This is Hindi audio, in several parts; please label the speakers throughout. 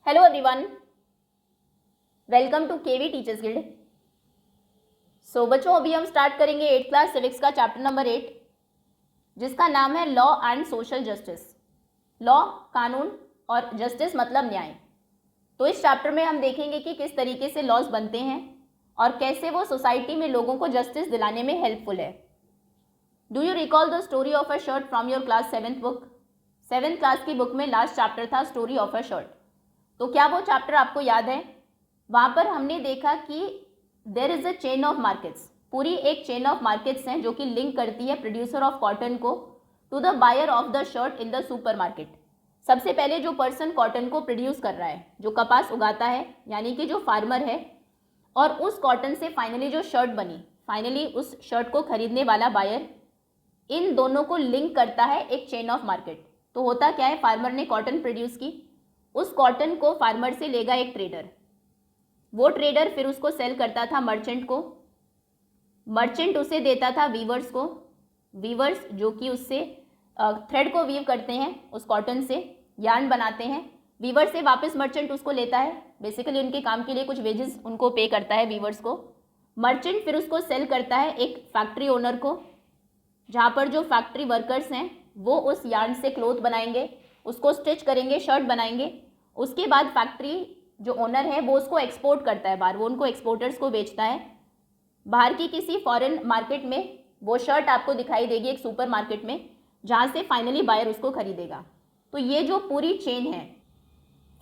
Speaker 1: Hello everyone, welcome to KV teachers guild. So बच्चों, अभी हम स्टार्ट करेंगे 8th क्लास सिविक्स का चैप्टर नंबर 8, जिसका नाम है law and social justice. Law कानून और जस्टिस मतलब न्याय। तो इस चैप्टर में हम देखेंगे कि किस तरीके से लॉज बनते हैं और कैसे वो सोसाइटी में लोगों को जस्टिस दिलाने में हेल्पफुल है। Do you recall the story of a shirt from your class 7th book? 7th class की बुक में लास्ट चैप्टर था स्टोरी ऑफ अ शर्ट। तो क्या वो चैप्टर आपको याद है? वहाँ पर हमने देखा कि there is a chain of markets, पूरी एक चेन ऑफ मार्केट्स हैं जो कि लिंक करती है प्रोड्यूसर ऑफ कॉटन को to the buyer of the shirt in the supermarket. सबसे पहले जो पर्सन कॉटन को प्रोड्यूस कर रहा है, जो कपास उगाता है, यानी कि जो फार्मर है, और उस कॉटन से फाइनली जो शर्ट बनी, फाइनली उस शर्ट को खरीदने वाला बायर, इन दोनों को लिंक करता है एक चेन ऑफ मार्केट। तो होता क्या है, फार्मर ने कॉटन प्रोड्यूस की, उस कॉटन को फार्मर से लेगा एक ट्रेडर, वो ट्रेडर फिर उसको सेल करता था मर्चेंट को, मर्चेंट उसे देता था वीवर्स को, वीवर्स जो कि उससे थ्रेड को वीव करते हैं, उस कॉटन से यार्न बनाते हैं, वीवर से वापस मर्चेंट उसको लेता है, बेसिकली उनके काम के लिए कुछ वेजेस उनको पे करता है वीवर्स को। मर्चेंट फिर उसको सेल करता है एक फैक्ट्री ओनर को, जहाँ पर जो फैक्ट्री वर्कर्स हैं वो उस यार्न से क्लोथ बनाएंगे, उसको स्टिच करेंगे, शर्ट बनाएंगे। उसके बाद फैक्ट्री जो ओनर है वो उसको एक्सपोर्ट करता है बाहर, वो उनको एक्सपोर्टर्स को बेचता है बाहर की किसी फॉरेन मार्केट में। वो शर्ट आपको दिखाई देगी एक सुपर मार्केट में, जहाँ से फाइनली बायर उसको खरीदेगा। तो ये जो पूरी चेन है,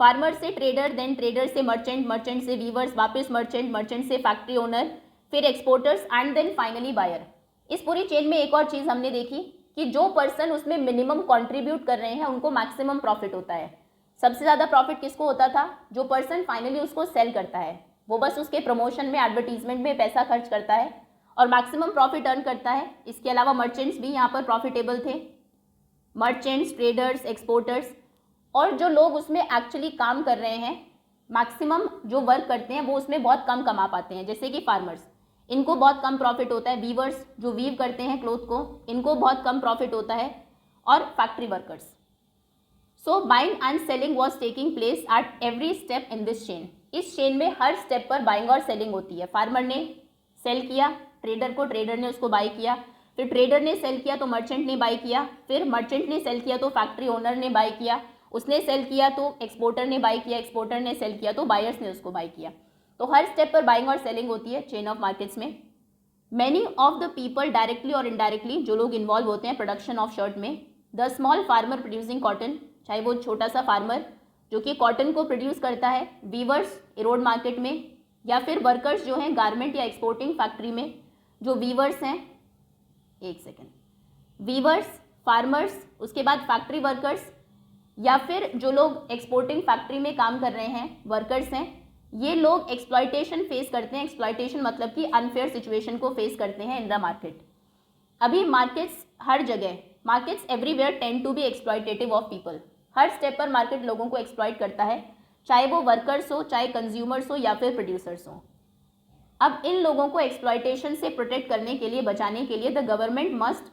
Speaker 1: फार्मर से ट्रेडर, देन ट्रेडर से मर्चेंट, मर्चेंट से वीवर्स, वापस मर्चेंट, मर्चेंट से फैक्ट्री ओनर, फिर exporters and then finally buyer. इस पूरी चेन में एक और चीज़ हमने देखी कि जो पर्सन उसमें मिनिमम कंट्रीब्यूट कर रहे हैं उनको मैक्सिमम प्रॉफिट होता है। सबसे ज़्यादा प्रॉफिट किसको होता था? जो पर्सन फाइनली उसको सेल करता है, वो बस उसके प्रमोशन में, एडवर्टीजमेंट में पैसा खर्च करता है और मैक्सिमम प्रॉफिट अर्न करता है। इसके अलावा मर्चेंट्स भी यहाँ पर प्रॉफिटेबल थे, मर्चेंट्स, ट्रेडर्स, एक्सपोर्टर्स, और जो लोग उसमें एक्चुअली काम कर रहे हैं, मैक्सिमम जो वर्क करते हैं वो उसमें बहुत कम कमा पाते हैं, जैसे कि फार्मर्स, इनको बहुत कम प्रॉफिट होता है, वीवर्स जो वीव करते हैं क्लोथ को, इनको बहुत कम प्रॉफिट होता है, और factory workers. So buying and selling was taking place at every step in this chain. इस चेन में हर स्टेप पर बाइंग और सेलिंग होती है। फार्मर ने सेल किया ट्रेडर को, ट्रेडर ने उसको बाई किया, फिर ट्रेडर ने सेल किया तो मर्चेंट ने बाई किया, फिर मर्चेंट ने सेल किया तो फैक्ट्री ओनर ने बाई किया, उसने सेल किया तो एक्सपोर्टर ने बाई किया, एक्सपोर्टर ने सेल किया तो बायर्स ने उसको बाई किया। तो हर स्टेप पर बाइंग और सेलिंग होती है चेन ऑफ मार्केट्स में। Many of the people directly और इनडायरेक्टली जो लोग इन्वॉल्व होते हैं प्रोडक्शन ऑफ शर्ट में, the small farmer producing cotton, चाहे वो छोटा सा फार्मर जो कि कॉटन को प्रोड्यूस करता है, वीवर्स रोड मार्केट में, या फिर वर्कर्स जो हैं गारमेंट या एक्सपोर्टिंग फैक्ट्री में, जो वीवर्स हैं, एक सेकेंड, वीवर्स, फार्मर्स, उसके बाद फैक्ट्री वर्कर्स, या फिर जो लोग एक्सपोर्टिंग फैक्ट्री में काम कर रहे हैं, वर्कर्स हैं, ये लोग एक्सप्लॉयटेशन फेस करते हैं। एक्सप्लॉयटेशन मतलब कि अनफेयर सिचुएशन को फेस करते हैं इन द मार्केट। अभी मार्केट्स हर जगह, markets everywhere tend to be exploitative of people. हर स्टेप पर मार्केट लोगों को एक्सप्लॉयट करता है, चाहे वो वर्कर्स हो, चाहे कंज्यूमर्स हो, या फिर प्रोड्यूसर्स हो। अब इन लोगों को एक्सप्लॉयटेशन से प्रोटेक्ट करने के लिए, बचाने के लिए, the government must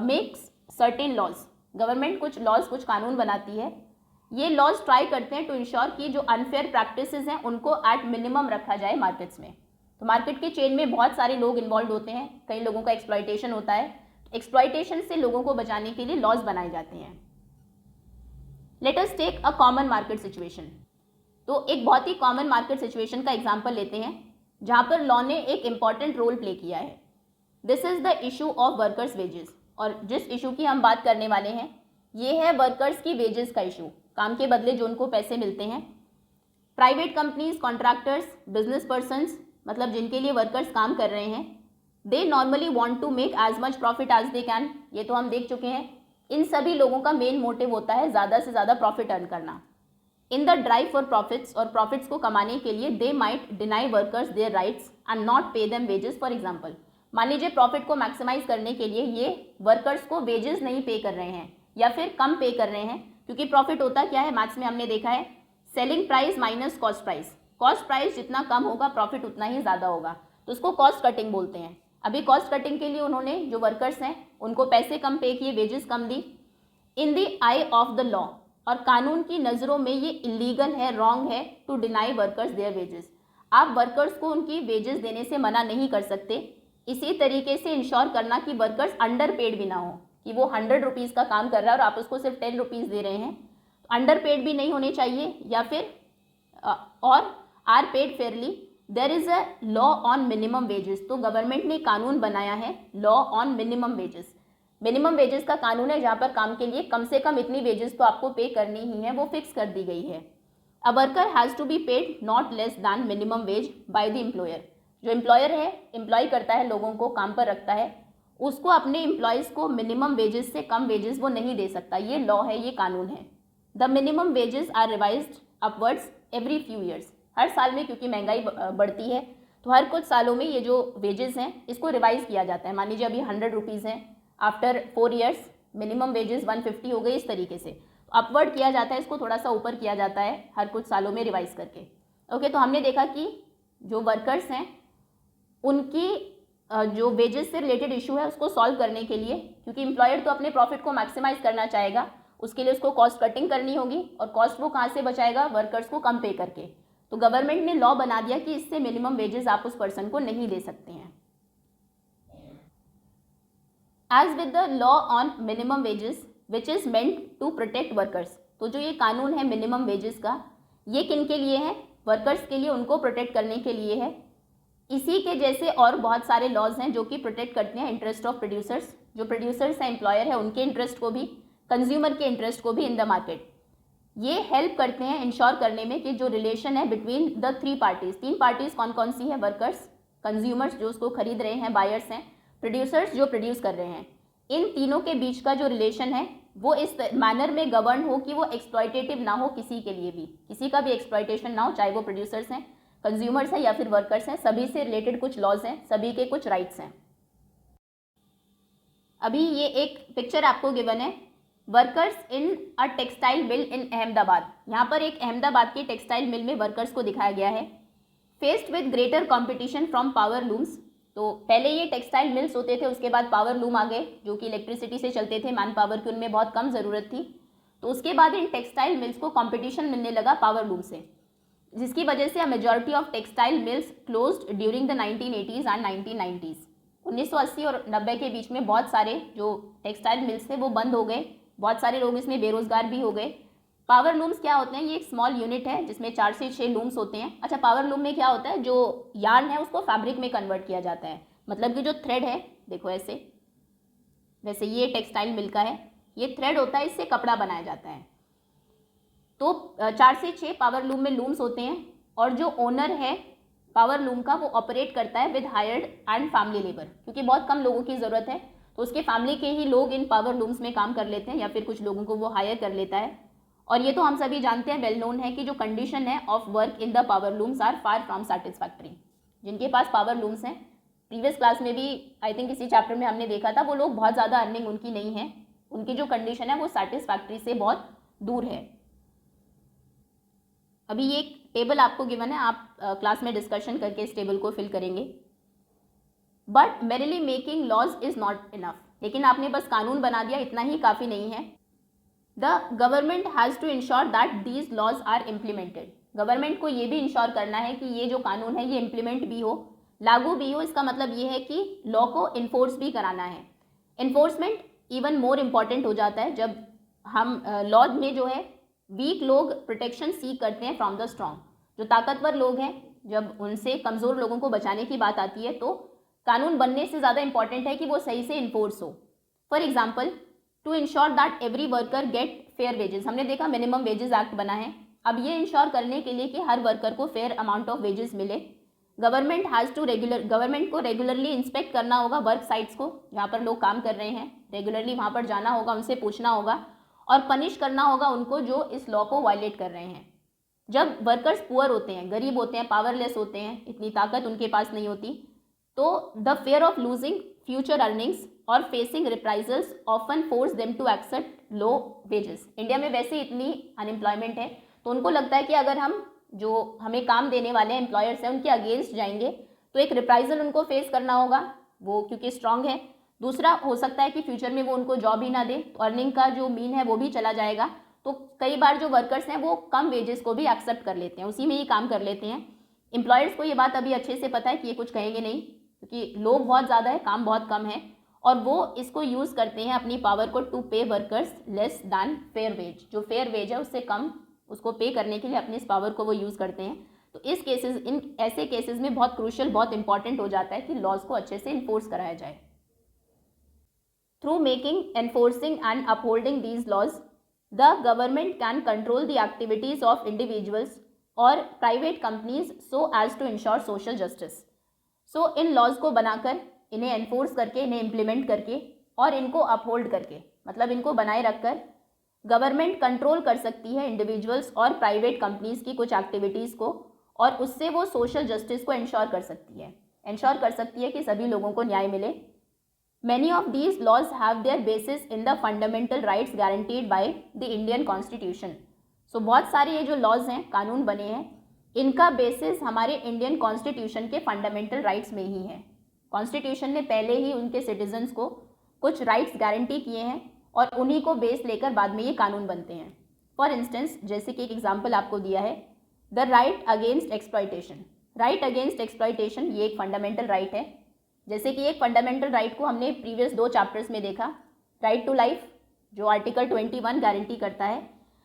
Speaker 1: makes certain laws. Government कुछ लॉज, कुछ कानून बनाती है। ये लॉज ट्राई करते हैं टू इंश्योर कि जो अनफेयर प्रैक्टिसेस हैं उनको एट मिनिमम रखा जाए मार्केट्स में। तो मार्केट के चेन में बहुत सारे लोग इन्वॉल्व होते हैं, कई लोगों का एक्सप्लॉयटेशन होता है। एक्सप्लॉयटेशन से लोगों को बचाने के लिए लॉज बनाए जाते हैं। Let us take a common market situation. तो एक बहुत ही कॉमन मार्केट सिचुएशन का एग्जाम्पल लेते हैं जहाँ पर लॉ ने एक इंपॉर्टेंट रोल प्ले किया है। This is the issue of workers wages. और जिस इशू की हम बात करने वाले हैं ये है वर्कर्स की वेजेस का इशू, काम के बदले जो उनको पैसे मिलते हैं। Private companies, contractors, business persons, मतलब जिनके लिए वर्कर्स काम कर रहे हैं, they normally want to make as much profit as they can. ये तो हम देख चुके हैं। इन सभी लोगों का मेन मोटिव होता है ज़्यादा से ज़्यादा प्रॉफिट अर्न करना। In the drive for profits, और प्रॉफिट्स को कमाने के लिए they might deny workers their rights and not pay them wages. For example, मान लीजिए प्रॉफिट को मैक्सिमाइज करने के लिए ये वर्कर्स को वेजेस नहीं पे कर रहे हैं या फिर कम पे कर रहे हैं, क्योंकि प्रॉफिट होता क्या है, मैथ्स में हमने देखा है, selling price minus cost price. Cost price जितना कम होगा प्रॉफिट उतना ही ज़्यादा होगा, तो उसको कॉस्ट कटिंग बोलते हैं। अभी कॉस्ट कटिंग के लिए उन्होंने जो वर्कर्स हैं उनको पैसे कम पे किए, wages come the. In the I of the law, और कानून की नज़रों में ये इलीगल है, रॉन्ग है to deny workers their wages. आप वर्कर्स को उनकी वेजेस देने से मना नहीं कर सकते। इसी तरीके से इंश्योर करना कि वर्कर्स अंडर पेड भी ना हो, कि वो 100 रुपीज़ का काम कर रहा है और आप उसको सिर्फ 10 रुपीज़ दे रहे हैं, अंडर पेड भी नहीं होने चाहिए, या फिर और are paid fairly. There is a law on minimum wages. तो गवर्नमेंट ने कानून बनाया है law on minimum wages. Minimum wages का कानून है जहाँ पर काम के लिए कम से कम इतनी वेजेस तो आपको पे करनी ही है, वो फिक्स कर दी गई है। A worker has to be paid not less than minimum wage by the employer. जो एम्प्लॉयर है, एम्प्लॉय करता है, लोगों को काम पर रखता है, उसको अपने एम्प्लॉयज़ को मिनिमम वेजेस से कम वेजेस वो नहीं दे सकता। ये लॉ है, ये कानून है। The minimum wages are revised upwards every few years. हर साल में, क्योंकि महंगाई बढ़ती है, तो हर कुछ सालों में ये जो वेजेस हैं इसको रिवाइज किया जाता है। मान लीजिए अभी 100 रुपीज़ हैं, आफ्टर 4 ईयर्स मिनिमम वेजेस 150 हो गई, इस तरीके से अपवर्ड किया जाता है, इसको थोड़ा सा ऊपर किया जाता है हर कुछ सालों में रिवाइज करके। ओके, तो हमने देखा कि जो वर्कर्स हैं उनकी जो वेजेस से रिलेटेड इशू है उसको सॉल्व करने के लिए, क्योंकि एम्प्लॉयर तो अपने प्रॉफिट को मैक्सिमाइज करना चाहेगा, उसके लिए उसको कॉस्ट कटिंग करनी होगी, और कॉस्ट वो कहाँ से बचाएगा? वर्कर्स को कम पे करके। तो गवर्नमेंट ने लॉ बना दिया कि इससे मिनिमम वेजेस आप उस पर्सन को नहीं दे सकते हैं। As with the law on minimum wages which is meant to protect workers. तो जो ये कानून है मिनिमम वेजेस का, ये किन के लिए है? वर्कर्स के लिए, उनको प्रोटेक्ट करने के लिए है। इसी के जैसे और बहुत सारे लॉज हैं जो कि प्रोटेक्ट करते हैं इंटरेस्ट ऑफ प्रोड्यूसर्स। जो प्रोड्यूसर्स हैं, एम्प्लॉयर है, उनके इंटरेस्ट को भी, कंज्यूमर के इंटरेस्ट को भी इन द मार्केट। ये हेल्प करते हैं इंश्योर करने में कि जो रिलेशन है बिटवीन द 3 पार्टीज। 3 पार्टीज कौन कौन सी है? वर्कर्स, कंज्यूमर्स जो उसको खरीद रहे हैं, बायर्स हैं, प्रोड्यूसर्स जो प्रोड्यूस कर रहे हैं। इन तीनों के बीच का जो रिलेशन है वो इस मैनर में गवर्न हो कि वो एक्सप्लॉयटेटिव ना हो, किसी के लिए भी, किसी का भी एक्सप्लॉयटेशन ना हो, चाहे वो प्रोड्यूसर्स हैं, कंज्यूमर्स हैं या फिर वर्कर्स हैं। सभी से रिलेटेड कुछ लॉज हैं, सभी के कुछ राइट्स हैं। अभी ये एक पिक्चर आपको गिवन है, workers in a textile mill in Ahmedabad. यहाँ पर एक अहमदाबाद की टेक्सटाइल मिल में वर्कर्स को दिखाया गया है। Faced with greater competition from power looms. तो पहले ये टेक्सटाइल मिल्स होते थे, उसके बाद पावर लूम आ गए जो कि इलेक्ट्रिसिटी से चलते थे, मैन पावर की उनमें बहुत कम ज़रूरत थी। तो उसके बाद इन टेक्सटाइल मिल्स को कॉम्पिटिशन मिलने लगा पावर लूम से, जिसकी वजह से a majority of textile mills closed during the 1980s and 1990s। 1980 और 90 के बीच में बहुत सारे जो टेक्सटाइल मिल्स थे वो बंद हो गए, बहुत सारे लोग इसमें बेरोजगार भी हो गए। पावर लूम्स क्या होते हैं? ये एक स्मॉल यूनिट है जिसमें 4 से 6 लूम्स होते हैं। अच्छा, पावर लूम में क्या होता है? जो यार्न है उसको फैब्रिक में कन्वर्ट किया जाता है, मतलब कि जो थ्रेड है, देखो ऐसे, वैसे ये टेक्सटाइल मिल का है, ये थ्रेड होता है, इससे कपड़ा बनाया जाता है। तो 4 से 6 पावर लूम में लूम्स होते हैं, और जो ओनर है पावर लूम का वो ऑपरेट करता है with hired and family labour, क्योंकि बहुत कम लोगों की ज़रूरत है तो उसके फैमिली के ही लोग इन पावर लूम्स में काम कर लेते हैं, या फिर कुछ लोगों को वो हायर कर लेता है। और ये तो हम सभी जानते हैं, वेल नोन है कि जो कंडीशन है of work in the power looms are far from satisfactory. जिनके पास पावर लूम्स हैं, प्रीवियस क्लास में भी आई थिंक इसी चैप्टर में हमने देखा था, वो लोग बहुत ज़्यादा अर्निंग उनकी नहीं है, उनकी जो कंडीशन है वो सेटिस्फैक्ट्री से बहुत दूर है। अभी ये एक टेबल आपको गिवन है, आप क्लास में डिस्कशन करके इस टेबल को फिल करेंगे। But merely making laws is not enough. लेकिन आपने बस कानून बना दिया, इतना ही काफ़ी नहीं है। The government has to ensure that these laws are implemented. Government को ये भी इंश्योर करना है कि ये जो कानून है ये इम्प्लीमेंट भी हो, लागू भी हो। इसका मतलब ये है कि लॉ को इन्फोर्स भी कराना है। इन्फोर्समेंट इवन मोर इम्पॉर्टेंट हो जाता है जब हम लॉ में जो है वीक लोग प्रोटेक्शन सीक करते हैं फ्रॉम द स्ट्रॉन्ग। जो ताकतवर लोग हैं, जब उनसे कमज़ोर लोगों को बचाने की बात आती है तो कानून बनने से ज़्यादा इंपॉर्टेंट है कि वो सही से इन्फोर्स हो। For example, to ensure that every worker get fair wages. हमने देखा मिनिमम वेजेस एक्ट बना है, अब ये इंश्योर करने के लिए कि हर वर्कर को फेयर अमाउंट ऑफ वेजेस मिले, गवर्नमेंट को रेगुलरली इंस्पेक्ट करना होगा वर्क साइट्स को, जहाँ पर लोग काम कर रहे हैं, रेगुलरली वहाँ पर जाना होगा, उनसे पूछना होगा और पनिश करना होगा उनको जो इस लॉ को वायलेट कर रहे हैं। जब वर्कर्स पुअर होते हैं, गरीब होते हैं, पावरलेस होते हैं, इतनी ताकत उनके पास नहीं होती, तो the fear of losing future earnings और facing reprisals often force them to accept low wages. India में वैसे इतनी अनएम्प्लॉयमेंट है तो उनको लगता है कि अगर हम जो हमें काम देने वाले एम्प्लॉयर्स हैं उनके अगेंस्ट जाएंगे तो एक रिप्राइजल उनको फेस करना होगा, वो क्योंकि स्ट्रांग है। दूसरा हो सकता है कि फ्यूचर में वो उनको जॉब ही ना दे, तो अर्निंग का जो मीन है वो भी चला जाएगा। तो कई बार जो वर्कर्स हैं वो कम वेजेस को भी एक्सेप्ट कर लेते हैं, उसी में ही काम कर लेते हैं। एम्प्लॉयर्स को ये बात अभी अच्छे से पता है कि ये कुछ कहेंगे नहीं, क्योंकि लोग बहुत ज़्यादा है, काम बहुत कम है, और वो इसको यूज़ करते हैं अपनी पावर को to pay workers less than fair wage. जो फेयर वेज है उससे कम उसको पे करने के लिए अपनी इस पावर को वो यूज़ करते हैं। तो इन ऐसे केसेस में बहुत क्रूशियल, बहुत इंपॉर्टेंट हो जाता है कि लॉज को अच्छे से इन्फोर्स कराया जाए। Through making, enforcing and upholding these laws, the government can control the activities of individuals और private companies so as to ensure social justice. So इन लॉज को बनाकर, इन्हें एनफोर्स करके, इन्हें इम्प्लीमेंट करके और इनको अपहोल्ड करके, मतलब इनको बनाए रखकर गवर्नमेंट कंट्रोल कर सकती है इंडिविजुअल्स और प्राइवेट कंपनीज की कुछ एक्टिविटीज़ को, और उससे वो सोशल जस्टिस को इंश्योर कर सकती है, कि सभी लोगों को न्याय मिले। Many of these laws have their basis in the fundamental rights guaranteed by the Indian constitution. So बहुत सारे ये जो लॉज हैं, कानून बने हैं, इनका बेसिस हमारे इंडियन कॉन्स्टिट्यूशन के फंडामेंटल राइट्स में ही है। कॉन्स्टिट्यूशन ने पहले ही उनके सिटीजन्स को कुछ राइट्स गारंटी किए हैं और उन्हीं को बेस लेकर बाद में ये कानून बनते हैं। फॉर इंस्टेंस, जैसे कि एक एग्जाम्पल आपको दिया है, the right against exploitation. Right against exploitation ये एक फंडामेंटल राइट है। जैसे कि एक फंडामेंटल राइट को हमने प्रीवियस 2 चैप्टर्स में देखा, राइट टू लाइफ जो आर्टिकल 21 गारंटी करता है,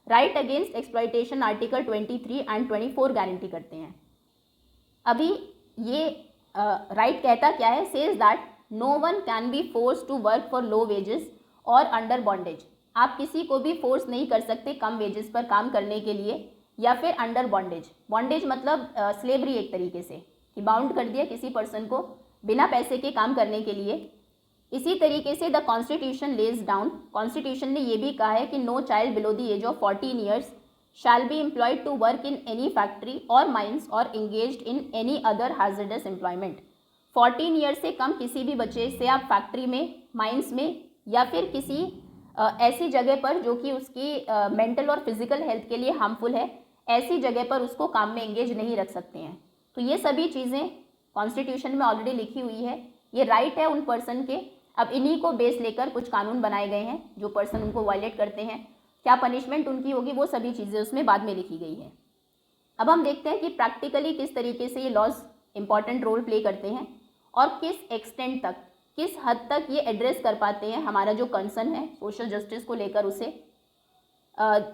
Speaker 1: right against exploitation article 23 and 24 guarantee करते हैं। अभी ये राइट कहता क्या है? Says that no one can be force to work for low wages और अंडर बॉन्डेज। आप किसी को भी फोर्स नहीं कर सकते कम वेजेस पर काम करने के लिए, या फिर अंडर बॉन्डेज। बॉन्डेज मतलब स्लेवरी एक तरीके से, कि बाउंड कर दिया किसी पर्सन को बिना पैसे के काम करने के लिए। इसी तरीके से the constitution lays down, constitution ने ये भी कहा है कि no child below the age of 14 years shall be employed to work in any factory और माइंस और engaged in any other hazardous employment. 14 year से कम किसी भी बच्चे से आप फैक्ट्री में, माइंस में, या फिर किसी ऐसी जगह पर जो कि उसकी मेंटल और फिजिकल हेल्थ के लिए हार्मफुल है, ऐसी जगह पर उसको काम में एंगेज नहीं रख सकते हैं। तो ये सभी चीज़ें कॉन्स्टिट्यूशन में ऑलरेडी लिखी हुई है, ये राइट है उन पर्सन के। अब इन्हीं को बेस लेकर कुछ कानून बनाए गए हैं, जो पर्सन उनको वायलेट करते हैं क्या पनिशमेंट उनकी होगी, वो सभी चीज़ें उसमें बाद में लिखी गई है। अब हम देखते हैं कि प्रैक्टिकली किस तरीके से ये लॉज इंपॉर्टेंट रोल प्ले करते हैं और किस एक्सटेंट तक, किस हद तक ये एड्रेस कर पाते हैं हमारा जो कंसर्न है सोशल जस्टिस को लेकर उसे।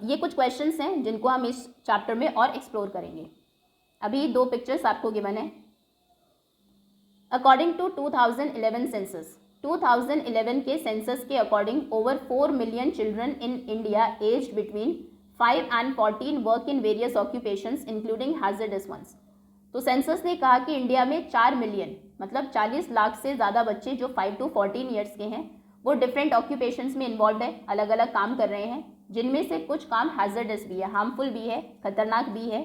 Speaker 1: ये कुछ क्वेश्चंस हैं जिनको हम इस चैप्टर में और एक्सप्लोर करेंगे। अभी 2 पिक्चर्स आपको गिवन है। अकॉर्डिंग टू 2011 सेंसस, 2011 के सेंसस के according over 4 million children in India aged between 5 and 14 work in various occupations including hazardous ones. तो सेंसस ने कहा कि इंडिया में 4 मिलियन मतलब 40 लाख से ज़्यादा बच्चे जो 5 to 14 ईयर्स के हैं वो डिफरेंट ऑक्यूपेशंस में इन्वॉल्व है, अलग अलग काम कर रहे हैं, जिनमें से कुछ काम हैजर्डस भी है, हार्मफुल भी है, खतरनाक भी है।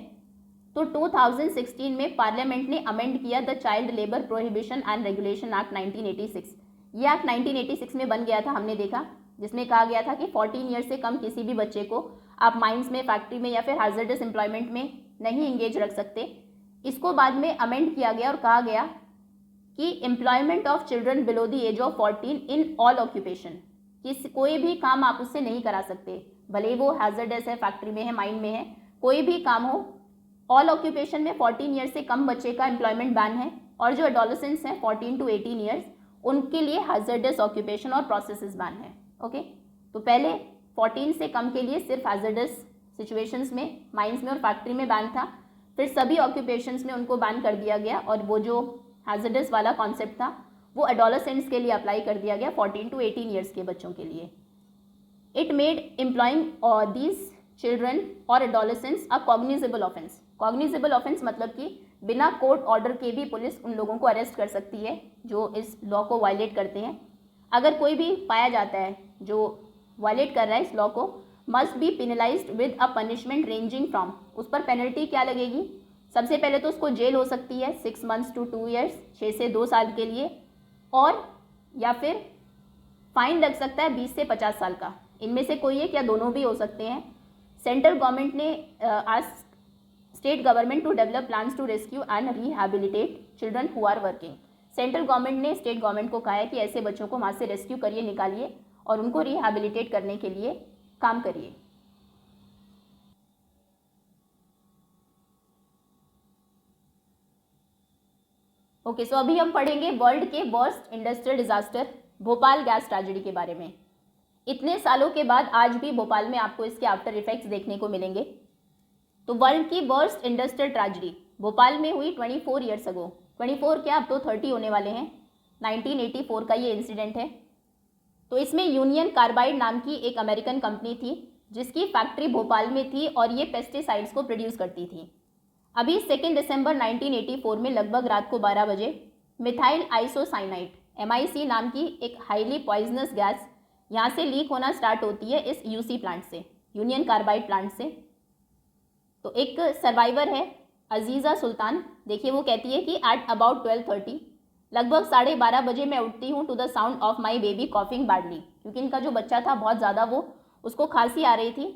Speaker 1: तो 2016 में पार्लियामेंट ने अमेंड किया the child labour prohibition and regulation act 1986। ये एक्ट 1986 में बन गया था, हमने देखा, जिसमें कहा गया था कि 14 ईयर से कम किसी भी बच्चे को आप माइंस में, फैक्ट्री में या फिर हैजर्डस एम्प्लॉयमेंट में नहीं इंगेज रख सकते। इसको बाद में अमेंड किया गया और कहा गया कि employment of children below the age of 14 in all occupation, कि कोई भी काम आप उससे नहीं करा सकते, भले वो हैजर्डस है, फैक्ट्री में है, माइन में है, कोई भी काम हो। ऑल ऑक्यूपेशन में 14 ईयर से कम बच्चे का एम्प्लॉयमेंट बैन है, और जो एडोलेसेंट्स हैं 14 to 18 ईयर्स, उनके लिए हैजर्डस ऑक्यूपेशन और प्रोसेसेस बैन है। ओके, तो पहले 14 से कम के लिए सिर्फ हैजर्डस सिचुएशंस में, माइंस में और फैक्ट्री में बैन था, फिर सभी ऑक्यूपेशंस में उनको बैन कर दिया गया, और वो जो हैजर्डस वाला कॉन्सेप्ट था वो एडोलेसेंट्स के लिए अप्लाई कर दिया गया, 14 to 18 ईयर्स के बच्चों के लिए। It made employing these children और एडोलेसेंट्स अ कॉग्निजेबल ऑफेंस। कॉग्निजेबल ऑफेंस मतलब कि बिना कोर्ट ऑर्डर के भी पुलिस उन लोगों को अरेस्ट कर सकती है जो इस लॉ को वायलेट करते हैं। अगर कोई भी पाया जाता है जो वायलेट कर रहा है इस लॉ को, must be penalised with a punishment ranging from, उस पर पेनल्टी क्या लगेगी? सबसे पहले तो उसको जेल हो सकती है 6 months to 2 years, 6 से 2 साल के लिए, और या फिर फाइन लग सकता है 20 से 50 साल का, इनमें से कोई एक या दोनों भी हो सकते हैं। सेंट्रल गवर्नमेंट ने आज state government to develop plans to rescue and rehabilitate children who are working. Central government ने स्टेट गवर्नमेंट को कहा है कि ऐसे बच्चों को वहाँ से रेस्क्यू करिए, निकालिए और उनको रिहैबिलिटेट करने के लिए काम करिए। ओके, सो अभी हम पढ़ेंगे वर्ल्ड के worst industrial disaster Bhopal gas tragedy के बारे में। इतने सालों के बाद आज भी भोपाल में आपको इसके आफ्टर इफेक्ट्स देखने को मिलेंगे। तो वर्ल्ड की वर्स्ट इंडस्ट्रियल ट्रेजेडी भोपाल में हुई 24 ईयर्स अगो। 24 क्या, अब तो 30 होने वाले हैं। 1984 का ये इंसिडेंट है। तो इसमें यूनियन कार्बाइड नाम की एक अमेरिकन कंपनी थी जिसकी फैक्ट्री भोपाल में थी और ये पेस्टिसाइड्स को प्रोड्यूस करती थी। अभी 2 दिसंबर 1984 में लगभग रात को 12 बजे मिथाइल आइसोसाइनाइड MIC नाम की एक हाईली पॉइजनस गैस यहाँ से लीक होना स्टार्ट होती है इस UC प्लांट से, यूनियन कार्बाइड प्लांट से। तो एक सर्वाइवर है अजीज़ा सुल्तान। देखिए वो कहती है कि एट अबाउट 12:30 लगभग 12:30 बजे मैं उठती हूँ to the sound of my baby coughing badly, क्योंकि इनका जो बच्चा था बहुत ज़्यादा उसको खांसी आ रही थी।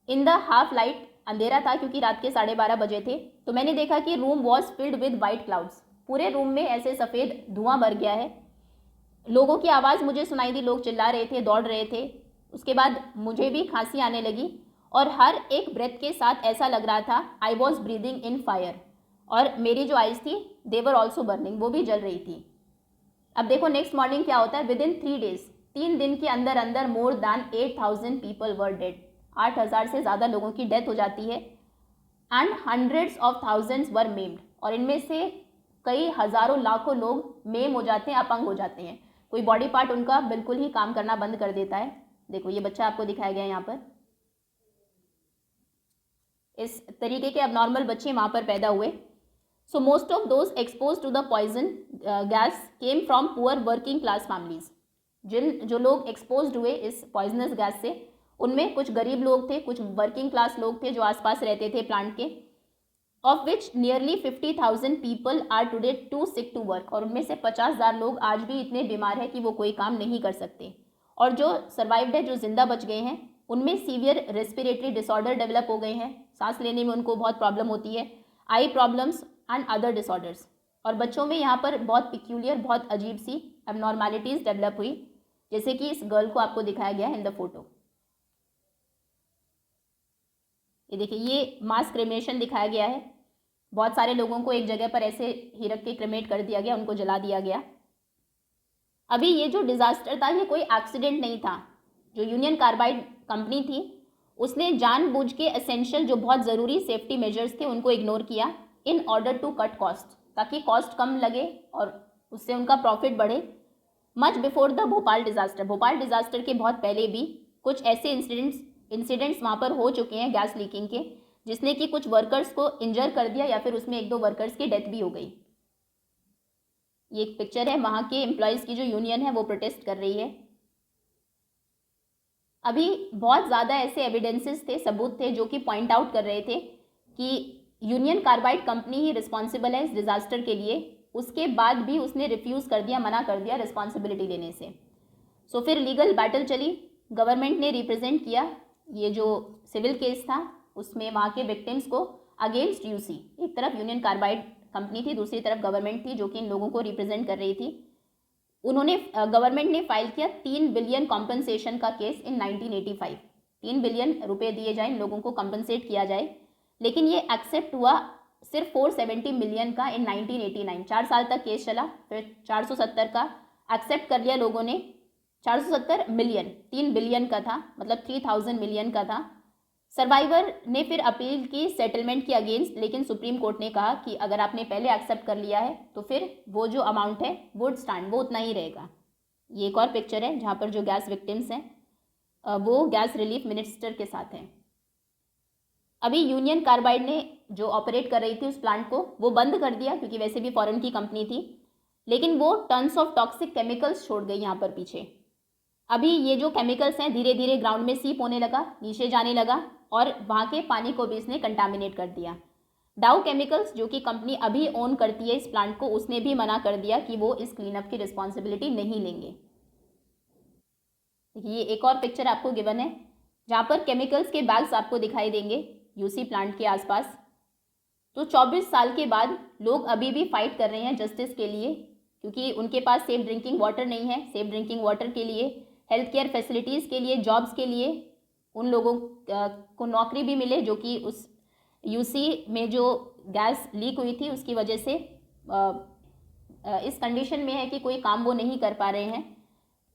Speaker 1: इन द हाफ लाइट, अंधेरा था क्योंकि रात के 12:30 बजे थे। तो मैंने देखा कि room was filled with white clouds, पूरे रूम में ऐसे सफ़ेद धुआं भर गया है। लोगों की आवाज़ मुझे सुनाई दी, लोग चिल्ला रहे थे, दौड़ रहे थे। उसके बाद मुझे भी खांसी आने लगी और हर एक ब्रेथ के साथ ऐसा लग रहा था I was breathing in fire, और मेरी जो आइज़ थी दे वर ऑल्सो बर्निंग, वो भी जल रही थी। अब देखो नेक्स्ट मॉर्निंग क्या होता है। विद इन 3 डेज, 3 दिन के अंदर अंदर more than 8,000 people were dead, 8,000 से ज़्यादा लोगों की डेथ हो जाती है। And hundreds of thousands were maimed, और इनमें से कई हज़ारों लाखों लोग मेम हो जाते हैं, अपंग हो जाते हैं। कोई बॉडी पार्ट उनका बिल्कुल ही काम करना बंद कर देता है। देखो ये बच्चा आपको दिखाया गया है यहाँ पर। इस तरीके के अबनॉर्मल बच्चे वहाँ पर पैदा हुए। So most of those expose to the poison gas came from poor working class families. जो लोग एक्सपोज हुए इस पॉइजनस गैस से, उनमें कुछ गरीब लोग थे, कुछ वर्किंग क्लास लोग थे जो आसपास रहते थे प्लांट के। Of which nearly 50,000 people are today too sick to work, और उनमें से 50,000 लोग आज भी इतने बीमार हैं कि वो कोई काम नहीं कर सकते। और जो सर्वाइव्ड है, जो जिंदा बच गए हैं, उनमें सीवियर रेस्पिरेटरी डिसऑर्डर डेवलप हो गए हैं, सांस लेने में उनको बहुत प्रॉब्लम होती है, आई प्रॉब्लम्स एंड अदर डिसऑर्डर्स। और बच्चों में यहाँ पर बहुत पिक्यूलियर, बहुत अजीब सी एबनॉर्मैलिटीज़ डेवलप हुई, जैसे कि इस गर्ल को आपको दिखाया गया है इन द फोटो। ये देखिए, ये मास क्रेमेशन दिखाया गया है। बहुत सारे लोगों को एक जगह पर ऐसे ही रख के क्रेमेट कर दिया गया, उनको जला दिया गया। अभी ये जो डिजास्टर था ये कोई एक्सीडेंट नहीं था। जो यूनियन कार्बाइड कंपनी थी उसने जानबूझ के एसेंशियल, जो बहुत ज़रूरी सेफ्टी मेजर्स थे, उनको इग्नोर किया in order to cut cost, ताकि कॉस्ट कम लगे और उससे उनका प्रॉफिट बढ़े। Much before the Bhopal disaster, Bhopal disaster के बहुत पहले भी कुछ ऐसे इंसिडेंट्स वहाँ पर हो चुके हैं गैस लीकिंग के, जिसने कि कुछ वर्कर्स को इंजर कर दिया या फिर उसमें 1-2 वर्कर्स की डेथ भी हो गई। ये एक पिक्चर है, वहाँ के एम्प्लॉयज़ की जो यूनियन है वो प्रोटेस्ट कर रही है। अभी बहुत ज़्यादा ऐसे एविडेंसेस थे, सबूत थे, जो कि पॉइंट आउट कर रहे थे कि यूनियन कार्बाइड कंपनी ही रिस्पॉन्सिबल है इस डिज़ास्टर के लिए। उसके बाद भी उसने रिफ्यूज़ कर दिया, मना कर दिया रिस्पॉन्सिबिलिटी लेने से। सो फिर लीगल बैटल चली, गवर्नमेंट ने रिप्रेजेंट किया। ये जो सिविल केस था उसमें वहाँ के विक्टिम्स को अगेंस्ट UC, एक तरफ यूनियन कार्बाइड कंपनी थी, दूसरी तरफ गवर्नमेंट थी जो कि इन लोगों को रिप्रेजेंट कर रही थी। उन्होंने गवर्नमेंट ने फाइल किया 3 बिलियन कॉम्पनसेशन का केस इन 1985। 3 बिलियन रुपए दिए जाए, इन लोगों को कॉम्पनसेट किया जाए। लेकिन ये एक्सेप्ट हुआ सिर्फ 470 मिलियन का इन 1989। 4 साल तक केस चला, फिर 470 का एक्सेप्ट कर लिया लोगों ने। 470 मिलियन, 3 बिलियन का था, मतलब 3000 मिलियन का था। सर्वाइवर ने फिर अपील की सेटलमेंट के अगेंस्ट, लेकिन सुप्रीम कोर्ट ने कहा कि अगर आपने पहले एक्सेप्ट कर लिया है तो फिर वो जो अमाउंट है वुड स्टैंड, वो उतना ही रहेगा। ये एक और पिक्चर है जहाँ पर जो गैस विक्टिम्स हैं वो गैस रिलीफ मिनिस्टर के साथ हैं। अभी यूनियन कार्बाइड ने जो ऑपरेट कर रही थी उस प्लांट को वो बंद कर दिया, क्योंकि वैसे भी फॉरेन की कंपनी थी, लेकिन वो टन्स ऑफ टॉक्सिक केमिकल्स छोड़ गई यहाँ पर पीछे। अभी ये जो केमिकल्स हैं धीरे धीरे ग्राउंड में सीप होने लगा, नीचे जाने लगा, और वहाँ के पानी को भी इसने कंटामिनेट कर दिया। डाउ केमिकल्स, जो कि कंपनी अभी ओन करती है इस प्लांट को, उसने भी मना कर दिया कि वो इस क्लीनअप की रिस्पॉन्सिबिलिटी नहीं लेंगे। ये एक और पिक्चर आपको गिवन है जहाँ पर केमिकल्स के बैग्स आपको दिखाई देंगे UC प्लांट के आसपास। तो 24 साल के बाद लोग अभी भी फाइट कर रहे हैं जस्टिस के लिए, क्योंकि उनके पास सेफ ड्रिंकिंग वाटर नहीं है। सेफ ड्रिंकिंग वाटर के लिए, हेल्थ केयर फैसिलिटीज़ के लिए, जॉब्स के लिए उन लोगों को नौकरी भी मिले, जो कि उस UC में जो गैस लीक हुई थी उसकी वजह से इस कंडीशन में है कि कोई काम वो नहीं कर पा रहे हैं।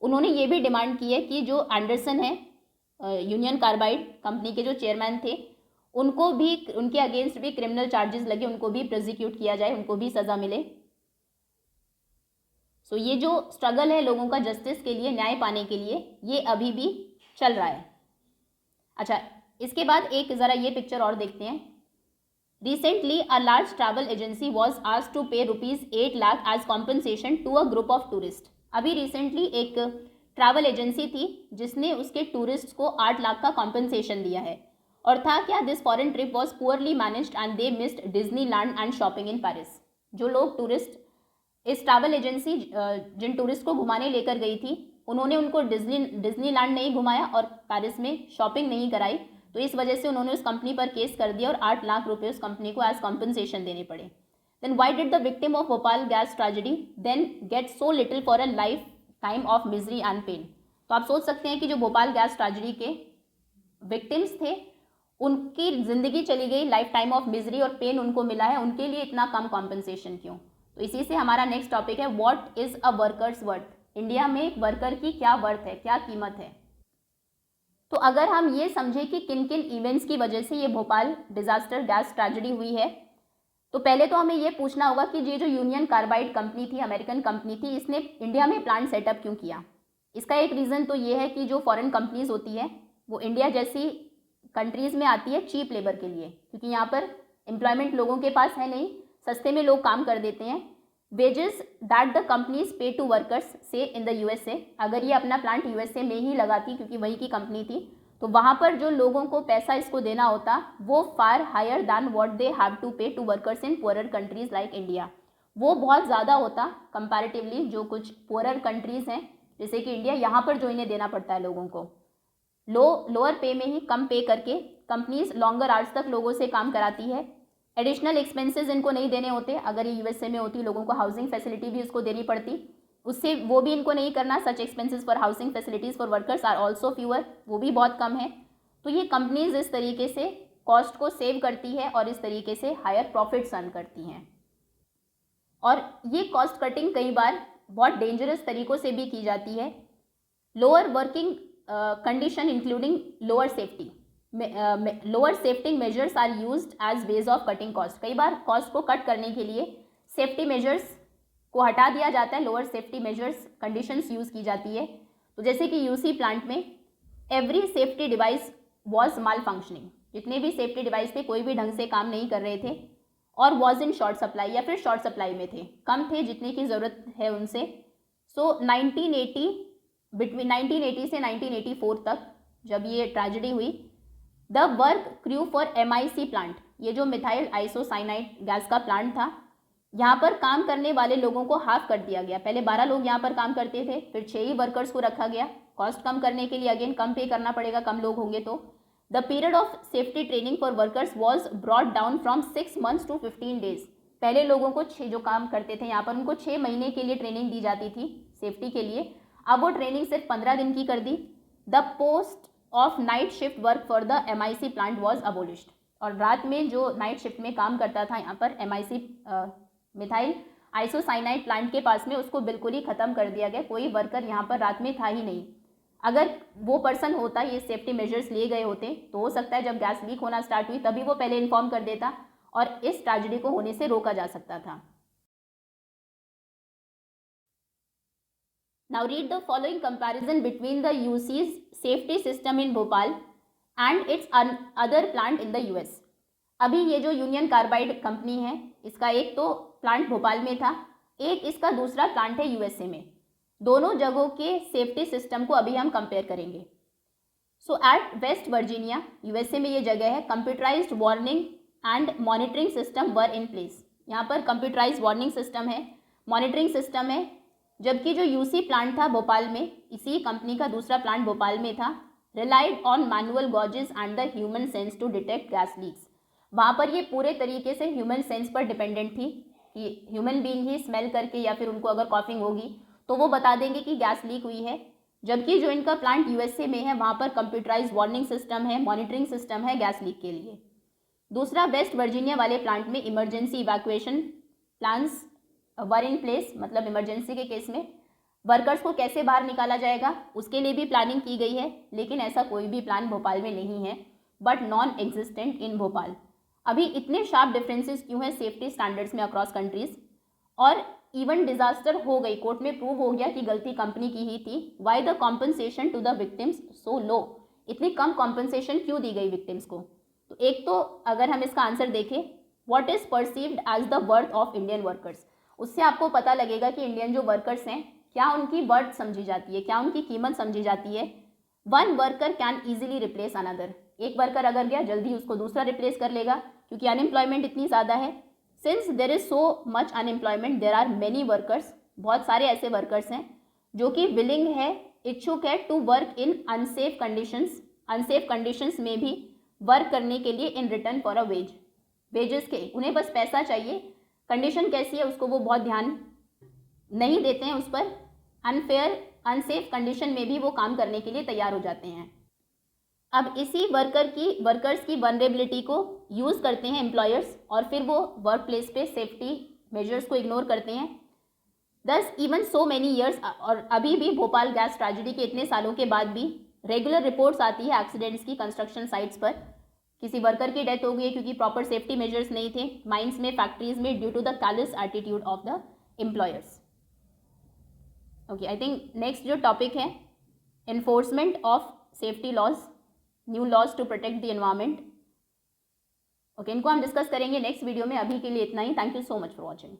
Speaker 1: उन्होंने ये भी डिमांड की है कि जो एंडरसन है, यूनियन कार्बाइड कंपनी के जो चेयरमैन थे, उनको भी, उनके अगेंस्ट भी क्रिमिनल चार्जेस लगे, उनको भी प्रोसिक्यूट किया जाए, उनको भी सज़ा मिले। सो ये जो स्ट्रगल है लोगों का जस्टिस के लिए, न्याय पाने के लिए, ये अभी भी चल रहा है। अच्छा, इसके बाद एक ज़रा ये पिक्चर और देखते हैं। Recently a large travel agency was asked to pay ₹8 lakh as compensation to a group of tourist. अभी रिसेंटली एक ट्रैवल एजेंसी थी जिसने उसके टूरिस्ट को 8 लाख का कॉम्पनसेशन दिया है। और था क्या, this foreign trip was poorly managed and they missed Disneyland and shopping in Paris. जो लोग टूरिस्ट, इस ट्रैवल एजेंसी जिन टूरिस्ट को घुमाने लेकर गई थी, उन्होंने उनको डिज्नीलैंड नहीं घुमाया और पेरिस में शॉपिंग नहीं कराई, तो इस वजह से उन्होंने उस कंपनी पर केस कर दिया और 8 लाख रुपए उस कंपनी को एज कॉम्पनसेशन देने पड़े। Then why did the victim of Bhopal gas tragedy then get so little for a lifetime of misery and pain. तो आप सोच सकते हैं कि जो भोपाल गैस ट्रेजेडी के विक्टिम्स थे, उनकी ज़िंदगी चली गई, लाइफ टाइम ऑफ मिजरी और पेन उनको मिला है, उनके लिए इतना कम कॉम्पनसेशन क्यों? तो इसी से हमारा नेक्स्ट टॉपिक है, what is a workers worth. India में एक वर्कर की क्या वर्थ है, क्या कीमत है? तो अगर हम ये समझें कि किन किन इवेंट्स की वजह से ये भोपाल डिजास्टर गैस ट्रेजेडी हुई है, तो पहले तो हमें ये पूछना होगा कि ये जो यूनियन कार्बाइड कंपनी थी, अमेरिकन कंपनी थी, इसने इंडिया में प्लांट सेटअप क्यों किया? इसका एक रीज़न तो ये है कि जो फॉरेन कंपनीज होती है वो इंडिया जैसी कंट्रीज़ में आती है चीप लेबर के लिए, क्योंकि यहाँ पर एम्प्लॉयमेंट लोगों के पास है नहीं, सस्ते में लोग काम कर देते हैं। वेजेस दैट द कंपनीज पे टू वर्कर्स से इन द यूएसए, अगर ये अपना प्लांट यूएसए में ही लगाती क्योंकि वहीं की कंपनी थी, तो वहाँ पर जो लोगों को पैसा इसको देना होता वो far higher than what they have to pay to workers in poorer countries like India. वो बहुत ज़्यादा होता कंपैरेटिवली जो कुछ पुअरर कंट्रीज़ हैं जैसे कि इंडिया, यहाँ पर जो इन्हें देना पड़ता है लोगों को लोअर पे में ही कम पे करके कंपनीज लॉन्गर आवर्स तक लोगों से काम कराती है। एडिशनल एक्सपेंसेस इनको नहीं देने होते, अगर ये यूएसए में होती लोगों को हाउसिंग फैसिलिटी भी उसको देनी पड़ती, उससे वो भी इनको नहीं करना। Such expenses for housing facilities for workers are also fewer, वो भी बहुत कम है। तो ये कंपनीज इस तरीके से कॉस्ट को सेव करती है और इस तरीके से हायर प्रॉफिट्स अर्न करती हैं। और ये कॉस्ट कटिंग कई बार बहुत डेंजरस तरीक़ों से भी की जाती है। Lower working condition including lower safety measures are used as way of cutting cost. कई बार कॉस्ट को कट करने के लिए सेफ्टी मेजर्स को हटा दिया जाता है, lower safety measures conditions use की जाती है। तो जैसे कि यूसी प्लांट में every safety device was mall functioning, जितने भी सेफ्टी डिवाइस थे कोई भी ढंग से काम नहीं कर रहे थे और वॉज इन शॉर्ट सप्लाई या फिर शॉर्ट सप्लाई में थे, कम थे जितने की ज़रूरत है उनसे। सो 1980 बिटवीन 1980 से 1984 तक जब ये ट्रेजेडी हुई, the work crew for MIC plant, ये जो मिथाइल आइसोसाइनाइड गैस का प्लांट था, यहाँ पर काम करने वाले लोगों को हाफ कर दिया गया। पहले 12 लोग यहाँ पर काम करते थे, फिर 6 ही वर्कर्स को रखा गया। कॉस्ट कम करने के लिए अगेन कम पे करना पड़ेगा, कम लोग होंगे तो। The period of safety training for workers was brought down from 6 months to 15 days. पहले लोगों को जो काम करते थे यहाँ पर उनको 6 महीने के लिए ट्रेनिंग दी जाती थी सेफ्टी के लिए, अब वो ट्रेनिंग सिर्फ 15 दिन की कर दी। The post of night shift work for the MIC plant was abolished, और रात में जो नाइट शिफ्ट में काम करता था यहाँ पर MIC मिथाइल आइसोसाइनाइड प्लांट के पास में, उसको बिल्कुल ही ख़त्म कर दिया गया। कोई वर्कर यहाँ पर रात में था ही नहीं। अगर वो पर्सन होता, ये सेफ्टी मेजर्स लिए गए होते, तो हो सकता है जब गैस लीक होना स्टार्ट हुई तभी वो पहले इन्फॉर्म कर देता और इस ट्रेजेडी को होने से रोका जा सकता था। Now read the following comparison between the UC's safety system in Bhopal and its other plant in the US. अभी ये जो यूनियन कार्बाइड कंपनी है, इसका एक तो प्लांट भोपाल में था, एक इसका दूसरा प्लांट है यूएसए में। दोनों जगहों के सेफ्टी सिस्टम को अभी हम कंपेयर करेंगे। सो एट वेस्ट वर्जीनिया, यूएसए में ये जगह है, computerised warning and monitoring system were in place. यहाँ पर कंप्यूटराइज्ड वार्निंग सिस्टम है, मॉनिटरिंग सिस्टम है। जबकि जो यूसी प्लांट था भोपाल में, इसी कंपनी का दूसरा प्लांट भोपाल में था, relied on manual gauges and the human sense to detect gas leaks. वहाँ पर ये पूरे तरीके से ह्यूमन सेंस पर डिपेंडेंट थी कि ह्यूमन बीइंग ही स्मेल करके या फिर उनको अगर कॉफिंग होगी तो वो बता देंगे कि गैस लीक हुई है। जबकि जो इनका प्लांट यूएसए में है, वहाँ पर कंप्यूटराइज वार्निंग सिस्टम है, मॉनिटरिंग सिस्टम है गैस लीक के लिए। दूसरा वेस्ट वर्जीनिया वाले प्लांट में emergency evacuation plans were in place, मतलब इमरजेंसी के केस में वर्कर्स को कैसे बाहर निकाला जाएगा, उसके लिए भी प्लानिंग की गई है, लेकिन ऐसा कोई भी प्लान भोपाल में नहीं है, बट नॉन एग्जिस्टेंट इन भोपाल। अभी इतने शार्प डिफरेंसेस क्यों हैं सेफ्टी स्टैंडर्ड्स में अक्रॉस कंट्रीज? और इवन डिजास्टर हो गई, कोर्ट में प्रूव हो गया कि गलती कंपनी की ही थी, why the compensation to the victims so low? इतनी कम कॉम्पनसेशन क्यों दी गई विक्टिम्स को? तो एक तो अगर हम इसका आंसर देखें, what is perceived as the worth of Indian workers, उससे आपको पता लगेगा कि इंडियन जो वर्कर्स हैं क्या उनकी वर्थ समझी जाती है, क्या उनकी कीमत समझी जाती है। One worker can easily replace another, एक वर्कर अगर गया जल्दी उसको दूसरा रिप्लेस कर लेगा, क्योंकि अनएम्प्लॉयमेंट इतनी ज़्यादा है। Since there is so much unemployment, there are many workers, बहुत सारे ऐसे वर्कर्स हैं जो कि विलिंग है, इच्छुक है to work in unsafe conditions, unsafe conditions में भी वर्क करने के लिए in return for a wage, wages के, उन्हें बस पैसा चाहिए, कंडीशन कैसी है उसको वो बहुत ध्यान नहीं देते हैं उस पर, अनफेयर अनसेफ कंडीशन में भी वो काम करने के लिए तैयार हो जाते हैं। अब इसी वर्कर्स की वनरेबिलिटी को यूज़ करते हैं एम्प्लॉयर्स, और फिर वो वर्क प्लेस पे सेफ्टी मेजर्स को इग्नोर करते हैं। दस इवन सो मेनी ईयर्स, और अभी भी भोपाल गैस ट्रेजेडी के इतने सालों के बाद भी रेगुलर रिपोर्ट्स आती है एक्सीडेंट्स की कंस्ट्रक्शन साइट्स पर, किसी वर्कर की डेथ हो गई है क्योंकि प्रॉपर सेफ्टी मेजर्स नहीं थे माइंस में, फैक्ट्रीज में, due to the careless attitude of the employers. Okay, I think next जो टॉपिक है, enforcement of safety laws, new laws to protect the environment. Okay, इनको हम डिस्कस करेंगे नेक्स्ट वीडियो में। अभी के लिए इतना ही। Thank you so much for watching.